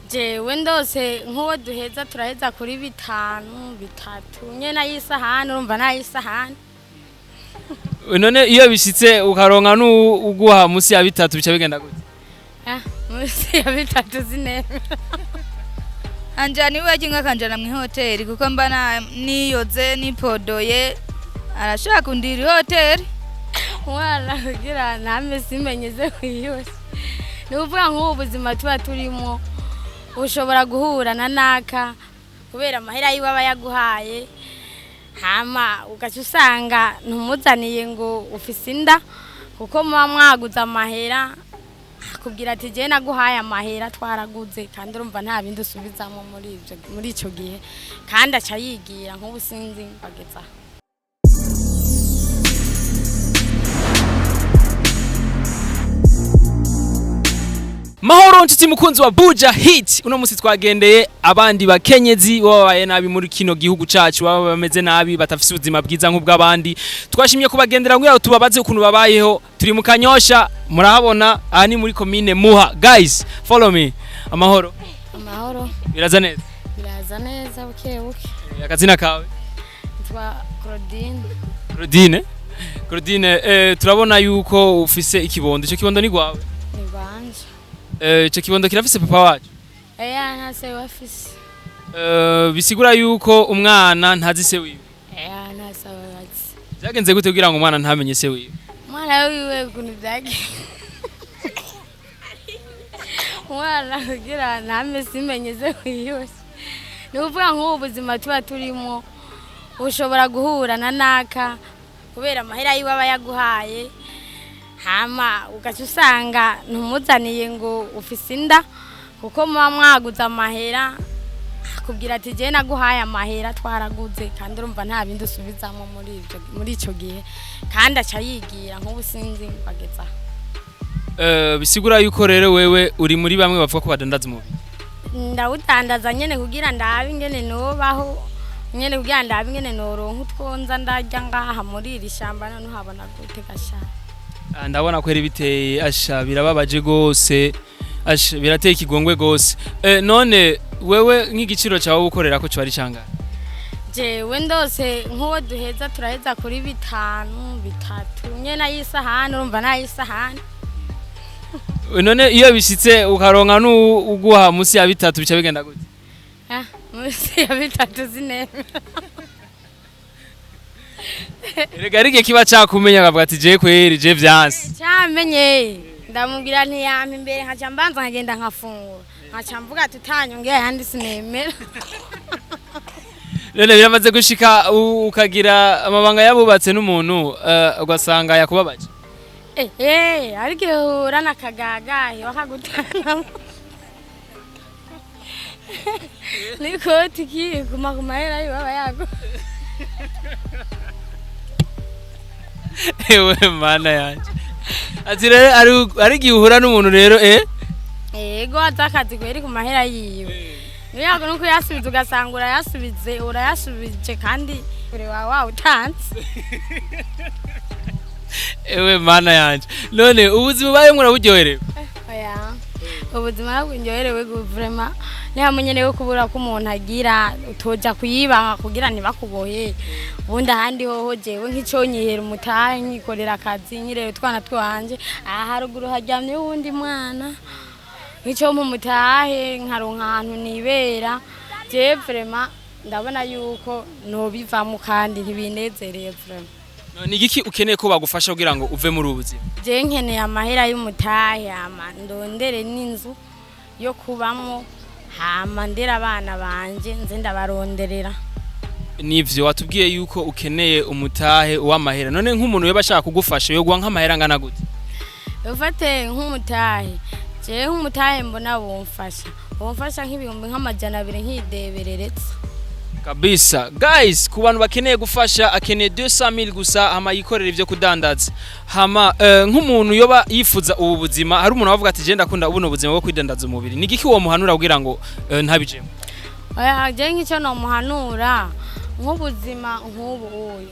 jewe ndose nk'uwo duheza turaheza kuri bitatu nyene ayisahani urumva n'ayisahani. None iyo bishitse ukaronka n'uguha musi ya bitatu bica bigenda gute? Musi ya bitatu zineme. Anjani we jinga kanjana mu hoteli kuko mbana niyoze nipodoye arashaka kundiri hoteli. Umwana kugira ntame simenyeze kwiyose. Nuvuga nk'ubuzima tuba turimo ushobora guhura na naka kubera amahera yiwe aba yaguhaye hama ugaca usanga ntumuzaniye ngo ufise inda kuko muba mwaguze amahera akubwira ati je naguhaye amahera twaraguze kandi urumva nta bindi usubizamo muri ico gihe kandi aca yigira nk'ubusinzi bageza. Mahoro nshuti mukunzi wa Bujahit, uno musi twagendeye abandi bakenyezi babaye nabi muri kino gihugu cacu, baba bameze nabi batafise ubuzima bwiza nk'ubw'abandi. Twashimye kubagendera ngo tubabaze ukuntu babayeho. Turi mu Kanyosha, murahabona aha ni muri commune Muha. Guys, follow me. Amahoro. Amahoro. Biraza neza. Biraza neza buke. Akazina kawe? Twa Claudine, turabona yuko ufise ikibondo. Ico kibondo ni gwawe? Ni banje. Ico kibondo kirafise papa wacu? Ntase wafise. Bisigura yuko umwana ntazi se wiwe? Ntase wazi. Byagenze gute kugira ngo umwana ntamenye se wiwe? Umwana wiwe kuntu byage. Umwana kugira ntame simenyeze kwiyose. Nuvuga nk'ubuzima tuba turimo ushobora guhura na naka kubera amahera yiwe aba yaguhaye hama ugaca usanga ntumuzaniye ngo ufise inda kuko muba mwaguze amahera akubwira ati je naguhaye amahera twaraguze kandi urumva nta bindi usubizamo muri ico gihe kandi aca yigira nk'ubusinzi bageza. Bisigura yuko rero wewe uri muri bamwe bavuga ko badandaza umubiri? Ndawutandaza nyene kugira ndabe ingene nobaho nyene kugira ndabe ingene noronka utwonza ndarya ngaha muri iri shamba none uhabona gute gashaka. Ndabona ko biteye birababaje gose birateye ikigongwe gose. None wewe nk'igiciro cyawe ukorera ko cyo ari canga? Jewe ndose nk'uwo duheza turaheza kuri bitatu nyene ayisahani urumva n'ayisahani. None iyo bishitse ukaronka n'uguha musi ya bitatu bica bigenda gute? Musi ya bitatu zineme. Erega rige kiba cakumenya akavuga ati je kweri je vyansi. Cyamenye ndamubwira nti yampa imbere nkaca mbanza nkagenda nkafungura. Nkaca mvuga ati tanyongeye yandi sinemera. None biramaze gushika ukagira amabanga yabubatse n'umuntu ugasanga yakubabaje? Ariko uhura nakagagaye wakagutana. Niko tiki kuma kumahera yiwe yago. Ewe mana yanje. Ati rero ari gihura n'umuntu rero Ego atakazi kweri kumahera yiwe. Niyago nuko yasubiza ugasanga urayasubije kandi uri wawe utanze. Ewe mana yanje. None ubuzima baye muraburyoherewe? Oya. Ubuzima bw'injoherewe vraiment nihamenyerewe kubura ko umuntu agira utoja kuyiba kugira ntibakubohe. Ubundi ahandi hoho jewe nk'iconyihera umutahe nyikorera akazi nyirere twana twanje haruguru haryamye wundi mwana nk'icyo mu mutahe nkaronka ahantu nibera je vraiment ndabona yuko nobivamo kandi ntibinezereye vraiment. Ni igiki ukeneye ko bagufasha kugira ngo uve muri ubuzima? Je nkeneye amahera y'umutahe hama ndondere n'inzu yo kubamo hama ndera abana banje nze ndabaronderera. Nivyo watubwiye yuko ukeneye umutahe w'amahera. None nk'umuntu yoba ashaka kugufasha yo guha nk'amahera ngana gute? Ufate nk'umutahe. Je nk'umutahe mbona bomfasha nk'ibihumbi nk'amajana 2 nk'idebereretse. Kabisa. Guys, ku bantu bakeneye gufasha akeneye 200,000 gusa hama yikorera ivyo kudandaza. Hama nk'umuntu yoba yifuza ubu buzima hari umuntu avuga ati je ndakunda ubuno buzima bwo kwidandaza umubiri. Ni giki wo muhanura kugira ngo ntabijemo? Oya je nk'icyo no muhanura nk'ubuzima nk'ubu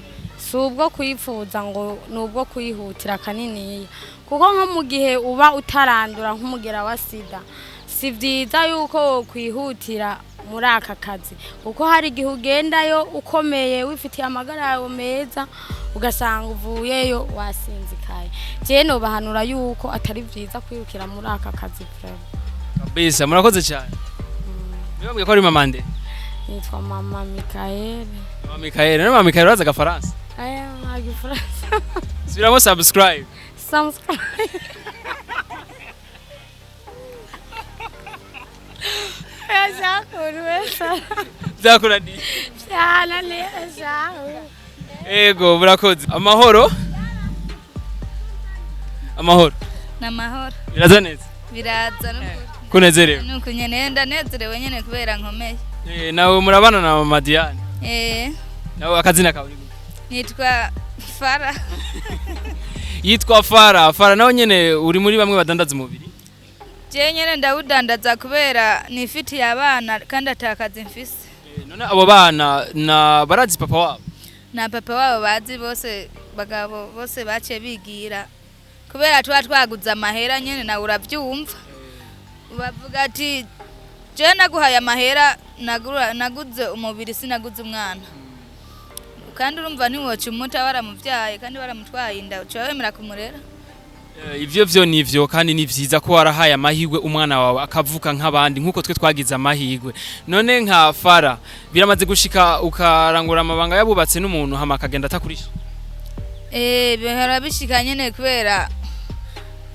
subwo kwifuza ngo nubwo kwihutira kanini kuko nko mu gihe uba utarandura nk'umugera wa sida si byiza yuko kwihutira muri aka kazi kuko hari igihe ugendayo ukomeye wifitiye amagara yawe meza ugasanga uvuyeyo wasinzikaye je no bahanura yuko atari byiza kwirukira muri aka kazi frere kabisa murakoze cyane Niba ko ari mama nde nitwa mama Mikael mama Mikael no mama Mikael uraza gafaransa aya nagi France subiramo subscribe Zakura di cyana neza Ego murakoze amahoro Namahoro biraza neza biraza kunezerewe nuko nyene ndanezerewe nyene kubera nkomeye nawe murabana na mama Diane nawe akazina kawe nitwa Fara yitwa Fara nawe nyene uri muri bamwe badandaza umubiri je nyene ndawudandaza kubera nifitiye abana kandi atakaza mfise none abo bana na barazi papa wabo na papa wabo bazi bose bagabo bose bace bigira kubera twaguza amahera nyene na uravyumva bavuga ati je naguhaye amahera naguze umubiri sinaguze umwana kandi urumva ntiwoca umuta waramuvyaye kandi waramutwaye inda ucawemera kumurera ivyo nivyo kandi ni vyiza ko warahaye amahirwe umwana wawe akavuka nk'abandi nkuko twe twagize amahirwe none nka Fara biramaze gushika ukarangura amabanga yabubatse n'umuntu hama akagenda atakurisha bihora bishika nyene kubera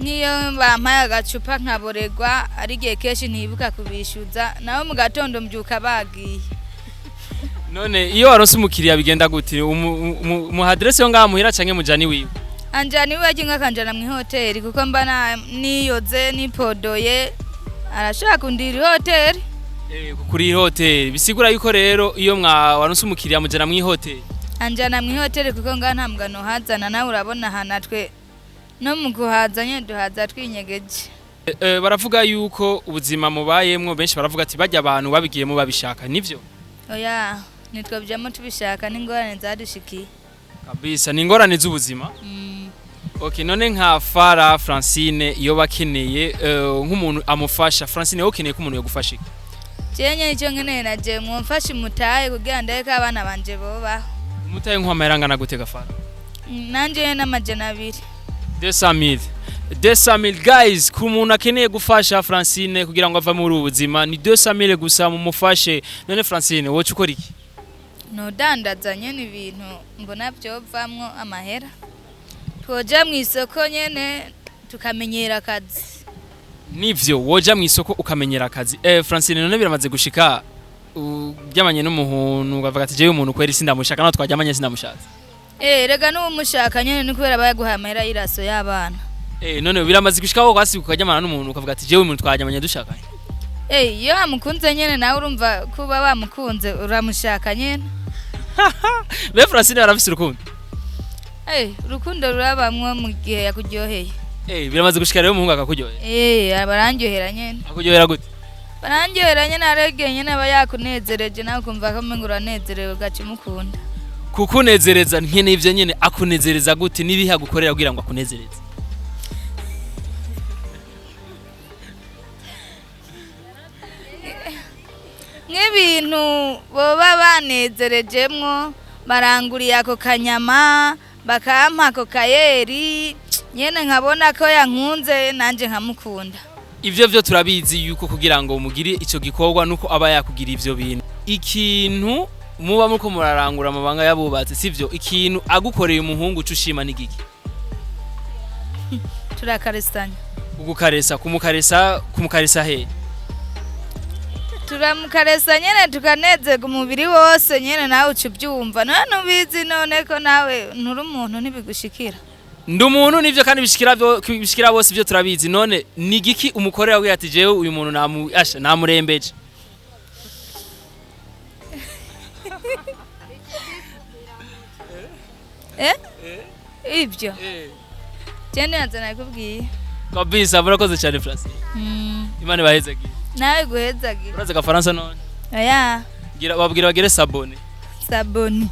niyo bampaye agacupa nkaboregwa ari gihe keshi ntibuka kubishuza nawe mu gatondo mbyuka bagiye none iyo waronse umukiriya bigenda gute mu adresse yo ngaha muhira canke mujani wiwe anjani wiwe aginga kanjana mu hoteli kuko mbana niyoze nipodoye arashaka kundira hoteli kuri hoteli bisigura yuko rero iyo waronse umukiriya mujana mu hoteli anjana mu hoteli kuko ngaha nta mugano hazana nawe urabona hanatwe no mu guhazanye duhaza twinyegeje baravuga yuko ubuzima mubayemwo benshi baravuga ati bajya abantu babigiyemo babishaka nivyo oya nitwe byamo tubishaka n'ingorane zadushikiye kabisa ni ingorane z'ubuzima okay none nka Fara Francine iyo bakeneye nk'umuntu amufasha Francine ukeneye ko umuntu yogufasha jenye nicyo nkeneye naje mumfashe mutaye kugira ndeke abana banje boba mutaye nk'amerangana gutega Fara nanje n'amajana 2 200,000 guys ku muntu akeneye gufasha Francine kugira ngo ava muri ubuzima ni 200,000 gusa mumufashe none Francine wocu ukora iki no dandaza nyene ibintu mbona byovamwo amahera twoja mu isoko nyene tukamenyera akazi nivyo woja mu isoko ukamenyera akazi Francine none biramaze gushika byamanye n'umuhuntu ugavuga ati jewe umuntu kweri sindamushaka no twajyamanye sindamushatse rega n'umushaka nyene ni kubera bayaguhaye amahera y'iraso y'abana none biramaze gushika ko kwasi ukajyamana n'umuntu ukavuga ati jewe umuntu twajyamanye dushaka iyo amukunze nyene nawe urumva kuba bamukunze uramushaka nyene be Francine arafise urukundo urukundo rurabamwe mu gihe yakuryoheye biramaze gushika rero umuhungu akakuryoheye abarandyohera nyene akuryohera gute barandyohera nyene arege nyene aba yakunezereje nawe kumva ko mengo uranezerewe gace mukunda kukunezereza nkene ivyo nyene akunezereza gute nibiha gukorera kugira ngo akunezereze nk'ibintu boba banezerejemwo baranguriye ako kanyama bakampa ako kayeri nyene nkabona ko yankunze nanje nkamukunda ivyo turabizi yuko kugira ngo mugire ico gikorwa nuko aba yakugira ivyo bintu ikintu muba muko murarangura amabanga yabubatse sivyo ikintu agukoreye umuhungu cushima nigiki turakaresanya ugukaresa kumukaresa he turamukaresa nyene tukanezega umubiri wose nyene nawe ucubyumva none ubizi none ko nawe nturi umuntu ntibigushikira ndi umuntu nivyo kandi bishikira bose ivyo turabizi none nigiki umukorera we ati jewe uyu muntu namurembeje ibyo jene yanzana kubwiye kabisa murakoze cyane Francine Imana bahezagiye nawe guhezagiye uraza gafaransa none oya babwira bagere sabone sabone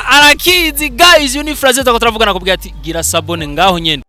arakizi guys uni Francine turavuga nakubwira ati gira sabone ngaho nyene